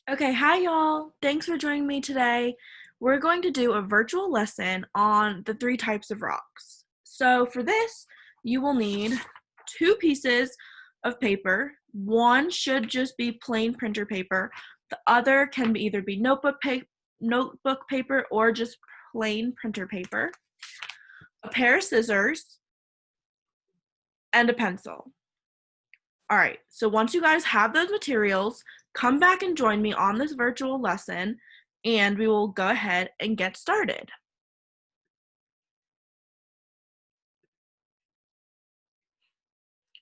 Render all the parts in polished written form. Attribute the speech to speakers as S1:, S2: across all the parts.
S1: Okay, hi y'all. Thanks for joining me today. We're going to do a virtual lesson on the three types of rocks. So for this, you will need two pieces of paper. One should just be plain printer paper. The other can either be notebook paper or just plain printer paper. A pair of scissors and a pencil. All right, so once you guys have those materials, come back and join me on this virtual lesson, and we will go ahead and get started.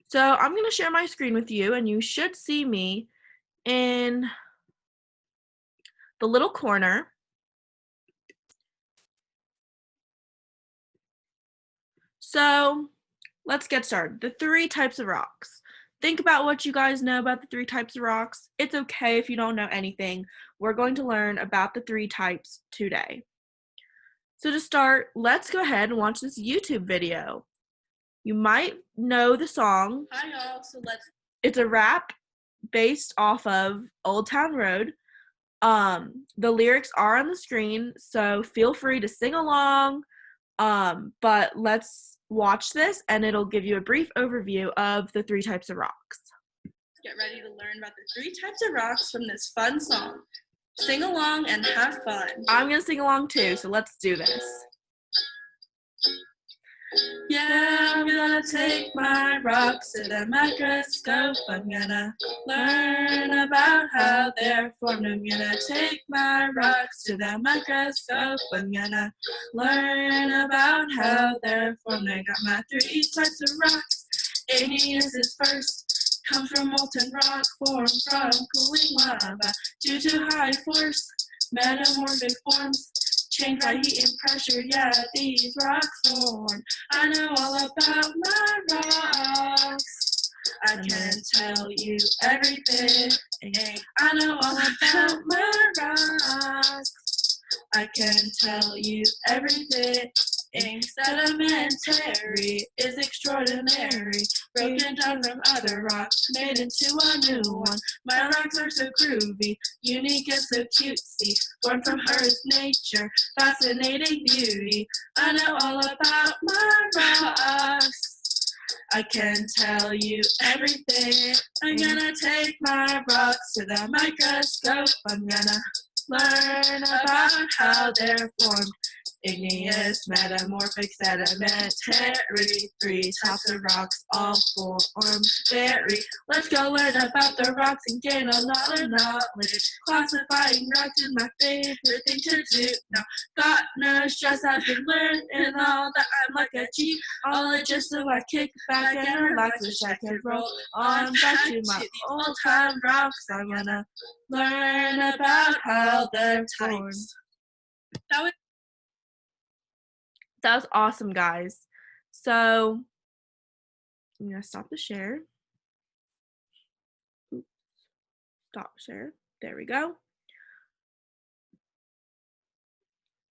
S1: So I'm going to share my screen with you, and you should see me in the little corner. So let's get started. The three types of rocks. Think about what you guys know about the three types of rocks. It's okay if you don't know anything. We're going to learn about the three types today. So to start, let's go ahead and watch this YouTube video. You might know the song.
S2: Hi y'all,
S1: It's a rap based off of Old Town Road. The lyrics are on the screen, so feel free to sing along. But let's watch this and it'll give you a brief overview of the three types of rocks.
S2: get ready to learn about the three types of rocks from this fun song. Sing along and have fun.
S1: I'm gonna sing along too, so let's do this.
S2: Yeah, I'm gonna take my rocks to the microscope. I'm gonna learn about how they're formed. I'm gonna take my rocks to the microscope. I'm gonna learn about how they're formed. I got my three types of rocks. Igneous is first, comes from molten rock formed from cooling lava due to high force. Metamorphic forms changed by heat and pressure. Yeah, these rocks form. I know all about my rocks. I can tell you everything. I know all about my rocks. I can tell you everything. Sedimentary is extraordinary, broken down from other rocks, made into a new one. My rocks are so groovy, unique and so cutesy, born from Earth's nature, fascinating beauty. I know all about my rocks. I can tell you everything. I'm gonna take my rocks to the microscope. I'm gonna learn about how they're formed. Igneous, metamorphic, sedimentary, three types of rocks, all form vary. Let's go learn about the rocks and gain a lot of knowledge. Classifying rocks is my favorite thing to do. Now, got no stress, I've been learning all that I'm like a G. All it just so I kick back and relax, wish I could roll on back to my old time rocks. I'm gonna learn about how they're formed. That was awesome, guys. So I'm gonna stop the share. Oops. Stop share. There we go.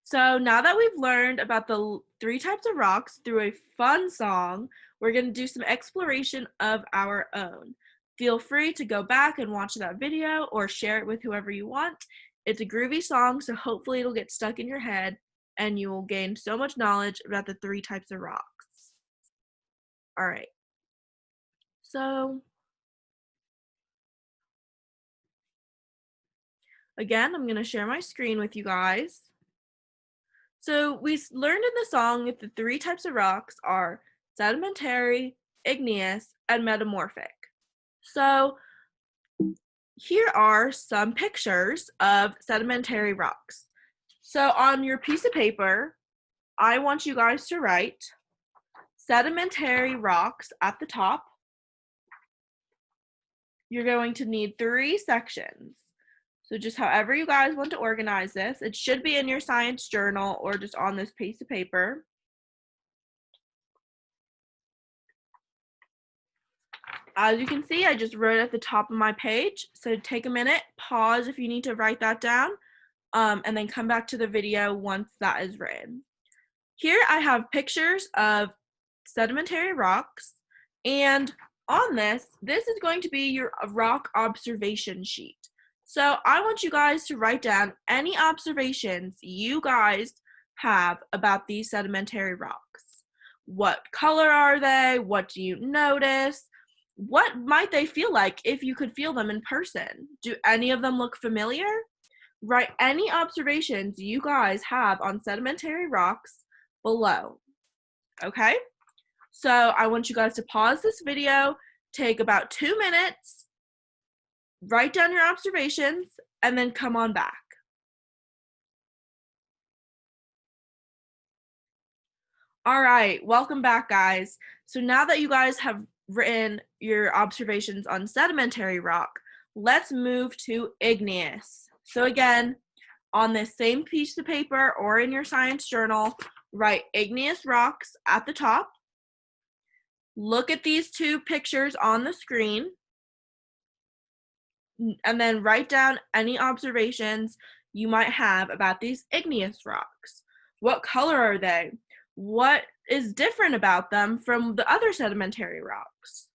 S2: So now that we've learned about the three types of rocks through a fun song, we're gonna do some exploration of our own. Feel free to go back and watch that video or share it with whoever you want. It's a groovy song, so hopefully it'll get stuck in your head and you will gain so much knowledge about the three types of rocks. All right. So again, I'm going to share my screen with you guys. So we learned in the song that the three types of rocks are sedimentary, igneous, and metamorphic. So here are some pictures of sedimentary rocks. So on your piece of paper, I want you guys to write sedimentary rocks at the top. You're going to need 3 sections. So just however you guys want to organize this, it should be in your science journal or just on this piece of paper. As you can see, I just wrote at the top of my page. So take a minute, pause if you need to write that down, and then come back to the video once that is written. Here I have pictures of sedimentary rocks, and on this is going to be your rock observation sheet.
S1: So I want you guys to write down any observations you guys have about these sedimentary rocks. What color are they? What do you notice? What might they feel like if you could feel them in person? Do any of them look familiar? Write any observations you guys have on sedimentary rocks below. Okay? So I want you guys to pause this video, take about 2 minutes, write down your observations, and then come on back. All right, welcome back, guys. So now that you guys have written your observations on sedimentary rock, let's move to igneous. So again, on this same piece of paper or in your science journal, write igneous rocks at the top. Look at these two pictures on the screen, and then write down any observations you might have about these igneous rocks. What color are they? What is different about them from the other sedimentary rocks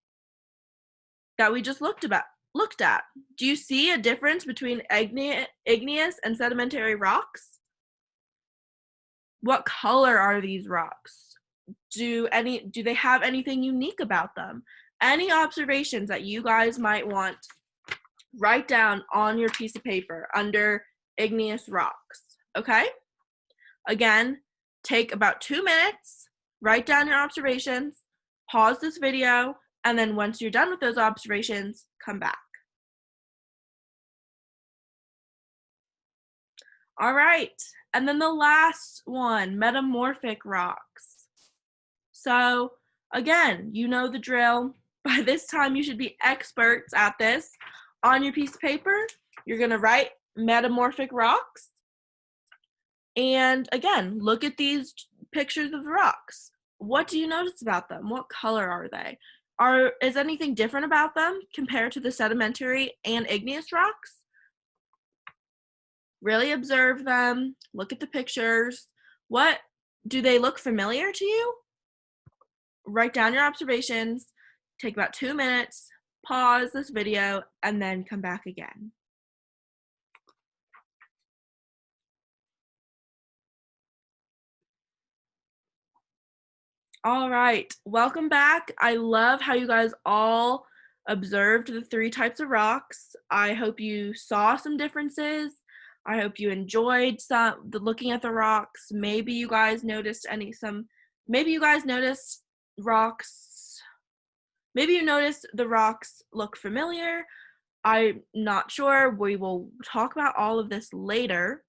S1: that we just looked at? Do you see a difference between igneous and sedimentary rocks? What color are these rocks? Do they have anything unique about them? Any observations that you guys might want, write down on your piece of paper under igneous rocks, okay? Again, take about 2 minutes, write down your observations, pause this video, and then once you're done with those observations, come back. All right, and then the last one, metamorphic rocks. So again, you know the drill. By this time, you should be experts at this. On your piece of paper, you're gonna write metamorphic rocks. And again, look at these pictures of the rocks. What do you notice about them? What color are they? Is anything different about them compared to the sedimentary and igneous rocks? Really observe them, look at the pictures. What do they look familiar to you? Write down your observations, take about 2 minutes, pause this video, and then come back again. All right, welcome back. I love how you guys all observed the 3 types of rocks. I hope you saw some differences. I hope you enjoyed looking at the rocks. Maybe you guys noticed maybe you guys noticed rocks. Maybe you noticed the rocks look familiar. I'm not sure. We will talk about all of this later.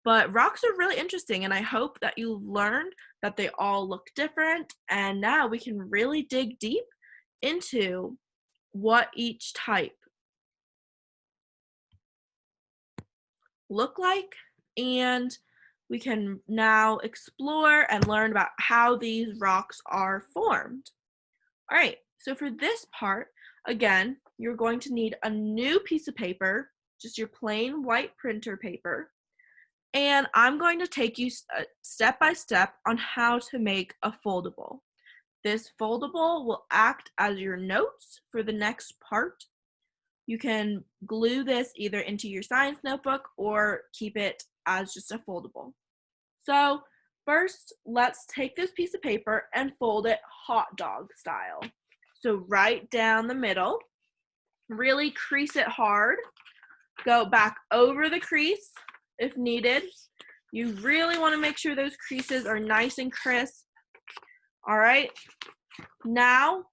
S1: But rocks are really interesting, and I hope that you learned that they all look different, and now we can really dig deep into what each type look like, and we can now explore and learn about how these rocks are formed. All right, so for this part, again, you're going to need a new piece of paper, just your plain white printer paper. And I'm going to take you step by step on how to make a foldable. This foldable will act as your notes for the next part. You can glue this either into your science notebook or keep it as just a foldable. So first, let's take this piece of paper and fold it hot dog style. So right down the middle, really crease it hard, go back over the crease if needed. You really want to make sure those creases are nice and crisp. All right, now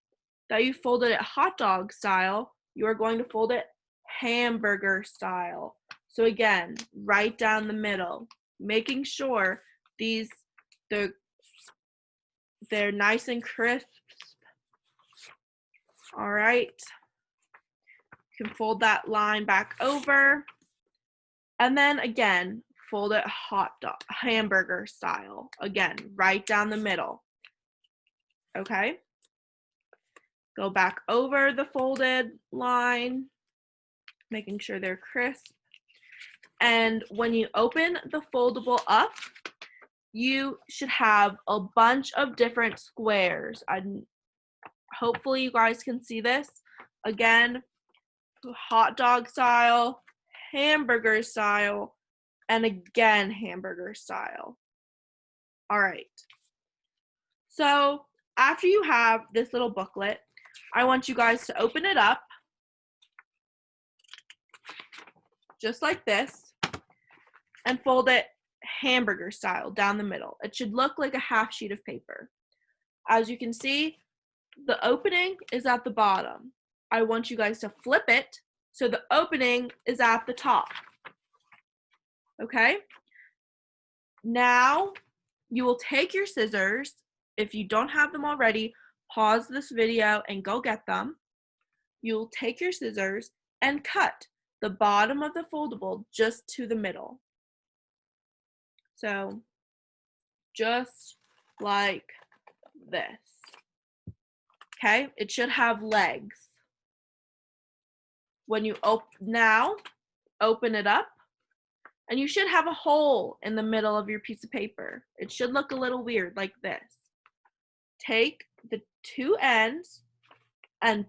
S1: that you folded it hot dog style, you are going to fold it hamburger style. So again, right down the middle, making sure they're nice and crisp. All right, you can fold that line back over. And then again, fold it hamburger style. Again, right down the middle. Okay? Go back over the folded line, making sure they're crisp. And when you open the foldable up, you should have a bunch of different squares. Hopefully you guys can see this. Again, hot dog style, hamburger style, and again hamburger style. All right. So after you have this little booklet, I want you guys to open it up just like this and fold it hamburger style down the middle. It should look like a half sheet of paper. As you can see, the opening is at the bottom. I want you guys to flip it so the opening is at the top. Okay? Now, you will take your scissors. If you don't have them already, pause this video and go get them. You'll take your scissors and cut the bottom of the foldable just to the middle. So, just like this. Okay? It should have legs. When you open it up, and you should have a hole in the middle of your piece of paper. It should look a little weird like this. Take the two ends and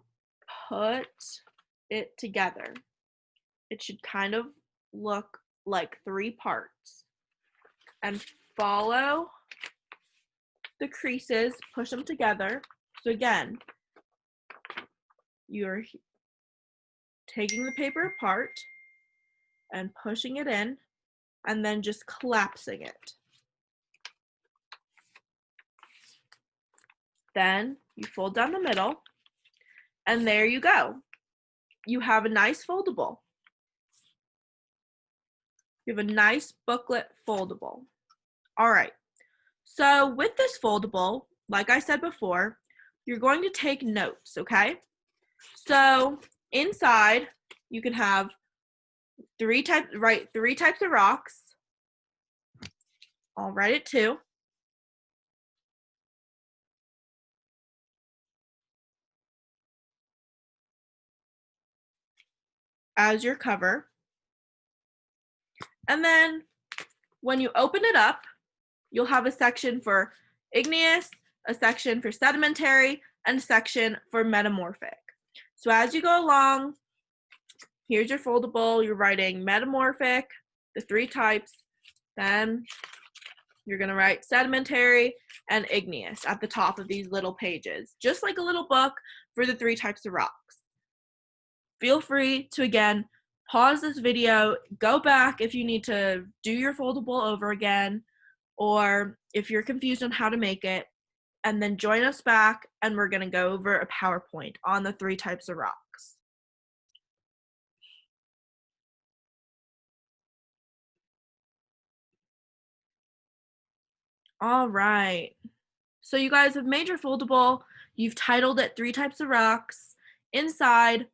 S1: put it together. It should kind of look like three parts. And follow the creases, push them together. So again, you're taking the paper apart and pushing it in, and then just collapsing it. Then you fold down the middle, and there you go. You have a nice foldable. You have a nice booklet foldable. All right, so with this foldable, like I said before, you're going to take notes, okay? So inside, you can have three types of rocks. I'll write it too. As your cover. And then when you open it up, you'll have a section for igneous, a section for sedimentary, and a section for metamorphic. So as you go along, here's your foldable. You're writing metamorphic, the three types. Then you're going to write sedimentary and igneous at the top of these little pages, just like a little book for the three types of rocks. Feel free to, again, pause this video, go back if you need to do your foldable over again, or if you're confused on how to make it, and then join us back, and we're going to go over a PowerPoint on the three types of rocks. All right. So you guys have made your foldable. You've titled it three types of rocks. Inside,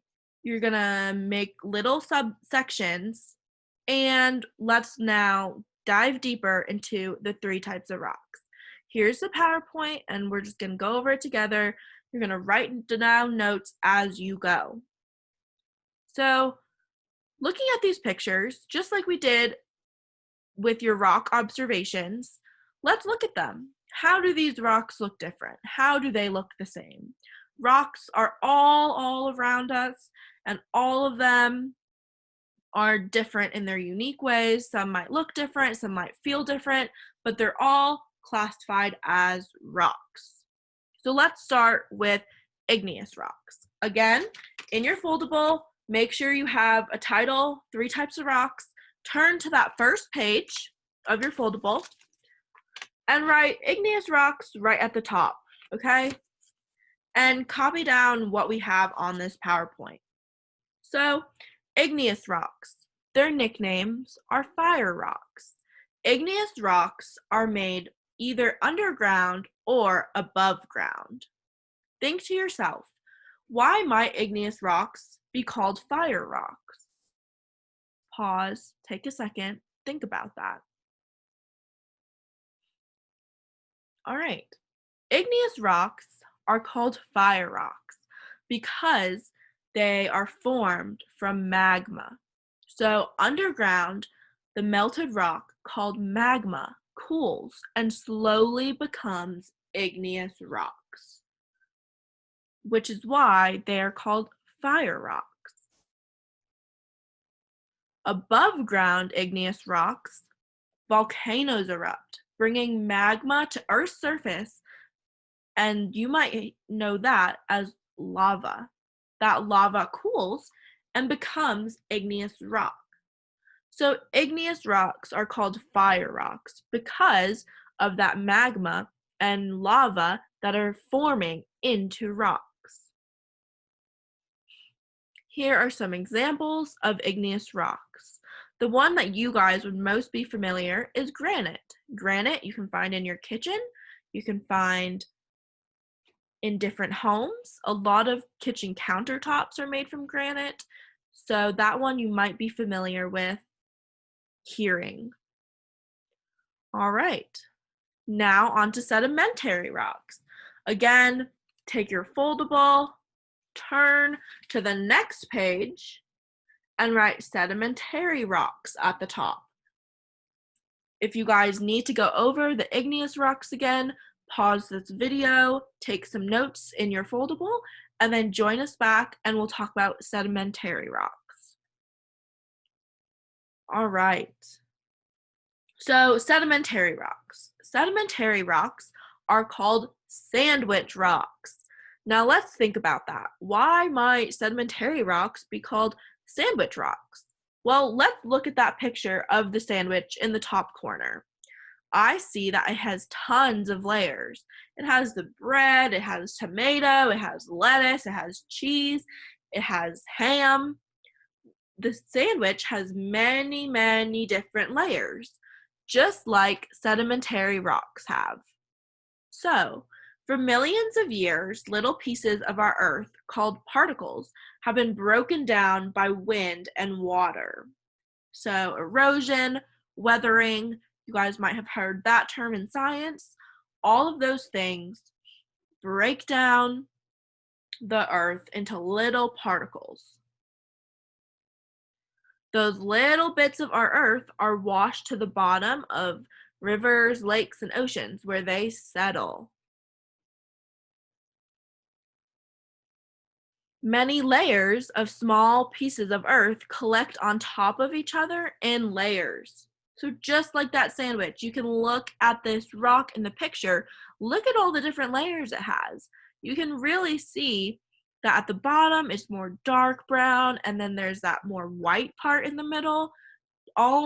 S1: you're going to make little subsections, and let's now dive deeper into the three types of rocks. Here's the PowerPoint, and we're just going to go over it together. You're going to write down notes as you go. So, looking at these pictures, just like we did with your rock observations, let's look at them. How do these rocks look different? How do they look the same? Rocks are all around us, and all of them are different in their unique ways. Some might look different, some might feel different, but they're all classified as rocks. So let's start with igneous rocks. Again, in your foldable, make sure you have a title, three types of rocks. Turn to that first page of your foldable and write igneous rocks right at the top, okay? And copy down what we have on this PowerPoint. So, igneous rocks, their nicknames are fire rocks. Igneous rocks are made either underground or above ground. Think to yourself, why might igneous rocks be called fire rocks? Pause, take a second, think about that. All right, igneous rocks are called fire rocks because they are formed from magma. So underground, the melted rock called magma cools and slowly becomes igneous rocks, which is why they are called fire rocks. Above ground igneous rocks, volcanoes erupt, bringing magma to Earth's surface, and you might know that as lava. That lava cools and becomes igneous rock. So igneous rocks are called fire rocks because of that magma and lava that are forming into rocks. Here are some examples of igneous rocks. The one that you guys would most be familiar is granite. Granite you can find in your kitchen, you can find in different homes. A lot of kitchen countertops are made from granite, so that one you might be familiar with hearing. All right, now on to sedimentary rocks. Again, take your foldable, turn to the next page, and write sedimentary rocks at the top. If you guys need to go over the igneous rocks again, pause this video, take some notes in your foldable, and then join us back and we'll talk about sedimentary rocks. All right. So sedimentary rocks. Sedimentary rocks are called sandwich rocks. Now let's think about that. Why might sedimentary rocks be called sandwich rocks? Well, let's look at that picture of the sandwich in the top corner. I see that it has tons of layers. It has the bread, it has tomato, it has lettuce, it has cheese, it has ham. The sandwich has many, many different layers, just like sedimentary rocks have. So, for millions of years, little pieces of our Earth, called particles, have been broken down by wind and water. So, erosion, weathering, you guys might have heard that term in science. All of those things break down the Earth into little particles. Those little bits of our Earth are washed to the bottom of rivers, lakes, and oceans where they settle. Many layers of small pieces of Earth collect on top of each other in layers. So just like that sandwich, you can look at this rock in the picture, look at all the different layers it has. You can really see that at the bottom it's more dark brown, and then there's that more white part in the middle.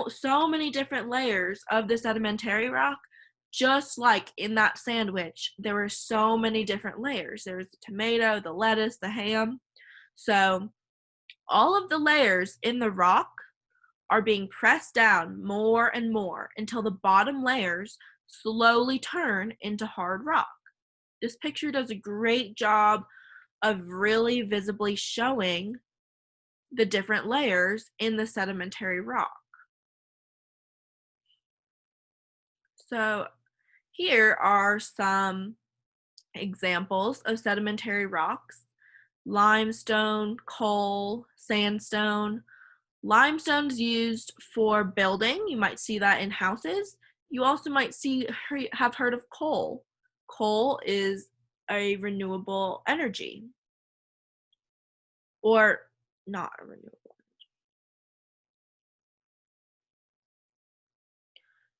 S1: So many different layers of the sedimentary rock, just like in that sandwich, there were so many different layers. There was the tomato, the lettuce, the ham. So all of the layers in the rock are being pressed down more and more until the bottom layers slowly turn into hard rock. This picture does a great job of really visibly showing the different layers in the sedimentary rock. So here are some examples of sedimentary rocks: limestone, coal, sandstone. Limestone is used for building. You might see that in houses. You also might have heard of coal. Coal is a renewable energy. Or not a renewable.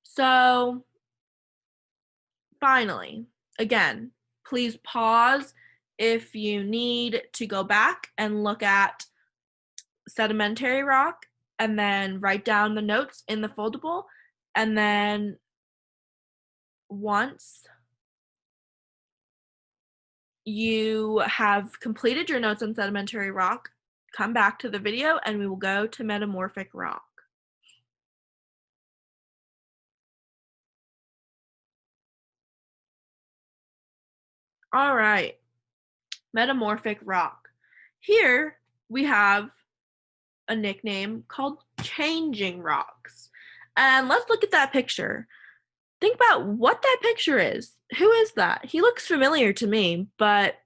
S1: So finally, again, please pause if you need to go back and look at sedimentary rock and then write down the notes in the foldable. And then once you have completed your notes on sedimentary rock, come back to the video and we will go to metamorphic rock. All right, metamorphic rock. Here we have a nickname called changing rocks. And let's look at that picture. Think about what that picture is. Who is that? He looks familiar to me, but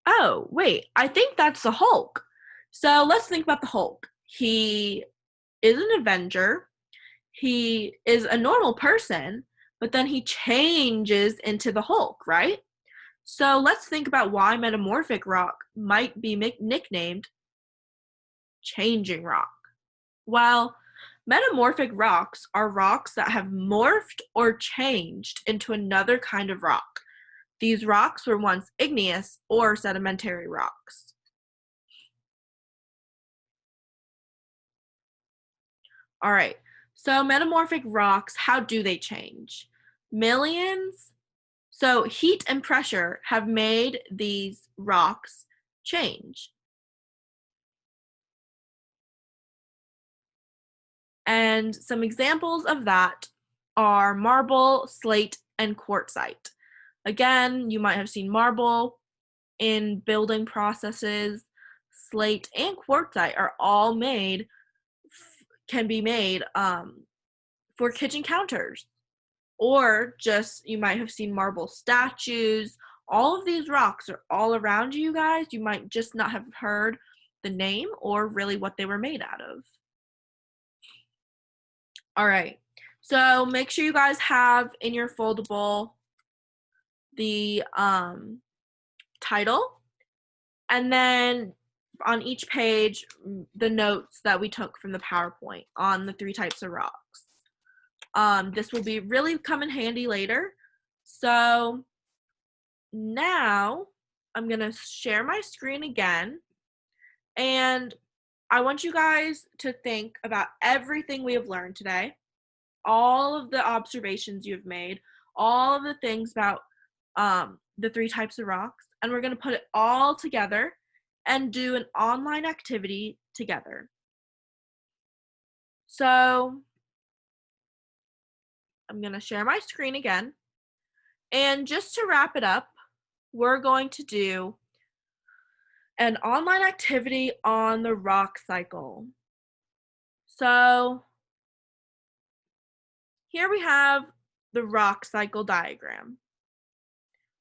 S1: oh, wait, I think that's the Hulk. So let's think about the Hulk. He is an Avenger. He is a normal person, but then he changes into the Hulk, right? So let's think about why metamorphic rock might be nicknamed changing rock. While metamorphic rocks are rocks that have morphed or changed into another kind of rock. These rocks were once igneous or sedimentary rocks. All right, so metamorphic rocks, how do they change? Millions. So heat and pressure have made these rocks change. And some examples of that are marble, slate, and quartzite. Again, you might have seen marble in building processes. Slate and quartzite are all can be made for kitchen counters. Or just, you might have seen marble statues. All of these rocks are all around you guys. You might just not have heard the name or really what they were made out of. All right, so make sure you guys have in your foldable the title, and then on each page the notes that we took from the PowerPoint on the 3 types of rocks. This will be really come in handy later. So now I'm gonna share my screen again, and I want you guys to think about everything we have learned today, all of the observations you've made, all of the things about the 3 types of rocks, and we're going to put it all together and do an online activity together. So I'm going to share my screen again, and just to wrap it up, we're going to do an online activity on the rock cycle. So here we have the rock cycle diagram.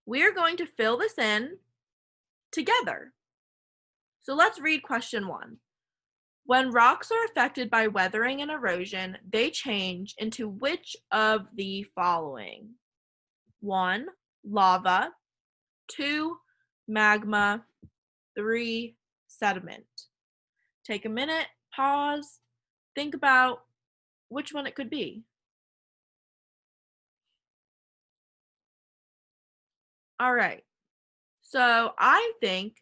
S1: We're going to fill this in together. So let's read question 1. When rocks are affected by weathering and erosion, they change into which of the following? 1, lava. 2, magma. 3, sediment. Take a minute, pause, think about which one it could be. All right, so I think,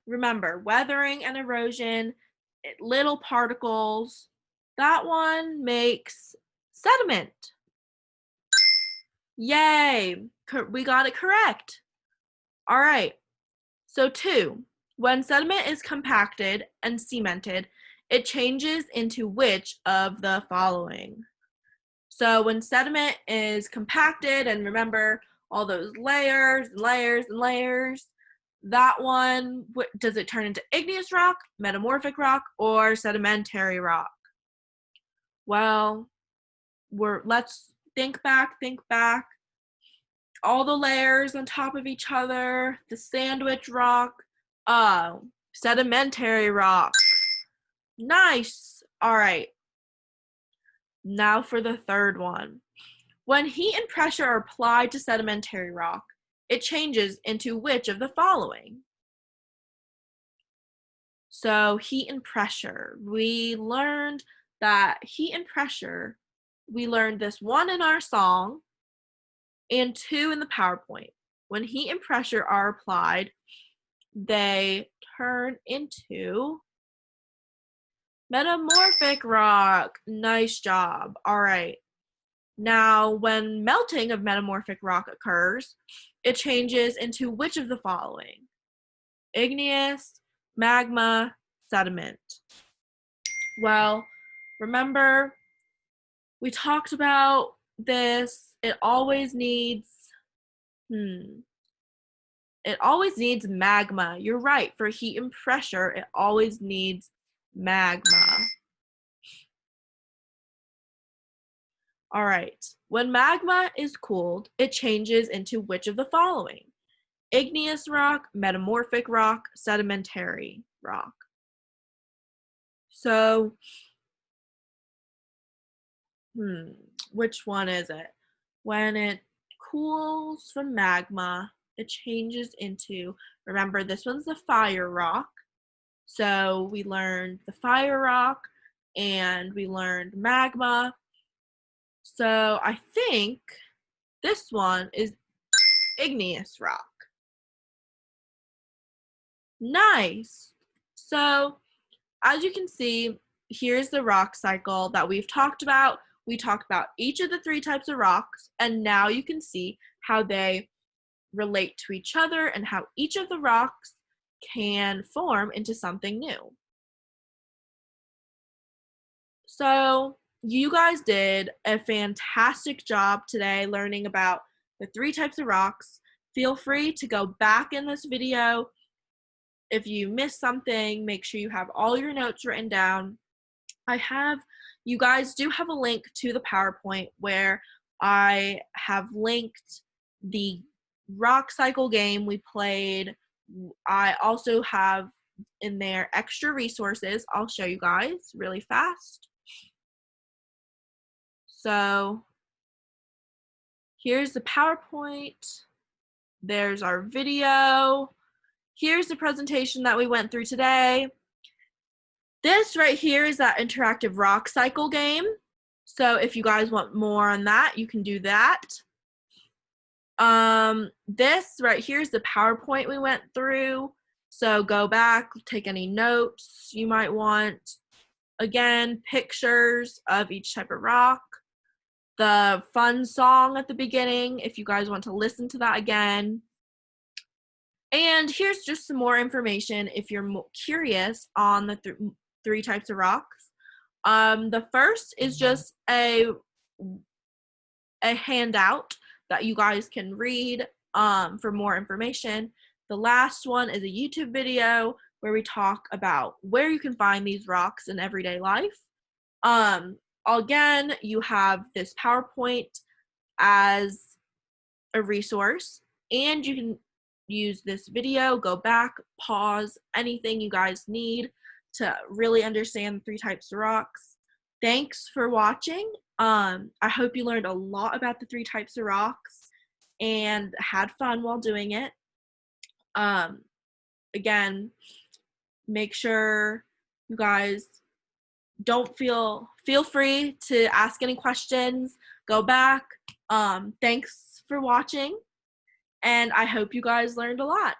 S1: remember, weathering and erosion, little particles, that one makes sediment. Yay, we got it correct. All right, so 2, when sediment is compacted and cemented, it changes into which of the following? So when sediment is compacted, and remember all those layers and layers and layers, that one, does it turn into igneous rock, metamorphic rock, or sedimentary rock? Well, let's think back. All the layers on top of each other, the sandwich rock, sedimentary rock. Nice. All right. Now for the third one. When heat and pressure are applied to sedimentary rock, it changes into which of the following? So heat and pressure. We learned that heat and pressure, we learned this 1 in our song and 2 in the PowerPoint. When heat and pressure are applied, they turn into metamorphic rock. Nice job. All right. Now, when melting of metamorphic rock occurs, it changes into which of the following? Igneous, magma, sediment. Well, remember, we talked about this. It always needs magma. You're right. For heat and pressure, it always needs magma. All right. When magma is cooled, it changes into which of the following? Igneous rock, metamorphic rock, sedimentary rock. So, which one is it? When it cools from magma, it changes into, remember, this one's the fire rock. So we learned the fire rock and we learned magma. So I think this one is igneous rock. Nice. So as you can see, here's the rock cycle that we've talked about. We talked about each of the 3 types of rocks, and now you can see how they relate to each other and how each of the rocks can form into something new. So you guys did a fantastic job today learning about the 3 types of rocks. Feel free to go back in this video. If you missed something, make sure you have all your notes written down. You guys do have a link to the PowerPoint where I have linked the rock cycle game we played. I also have in there extra resources. I'll show you guys really fast. So here's the PowerPoint. There's our video. Here's the presentation that we went through today. This right here is that interactive rock cycle game. So if you guys want more on that, you can do that. This right here is the PowerPoint we went through. So go back, take any notes you might want. Again, pictures of each type of rock. The fun song at the beginning, if you guys want to listen to that again. And here's just some more information if you're curious on the 3 types of rocks. The first is just a handout that you guys can read for more information. The last one is a YouTube video where we talk about where you can find these rocks in everyday life. Again, you have this PowerPoint as a resource, and you can use this video, go back, pause, anything you guys need to really understand the 3 types of rocks. Thanks for watching. I hope you learned a lot about the 3 types of rocks and had fun while doing it. Again, make sure you guys feel free to ask any questions, go back. Thanks for watching, and I hope you guys learned a lot.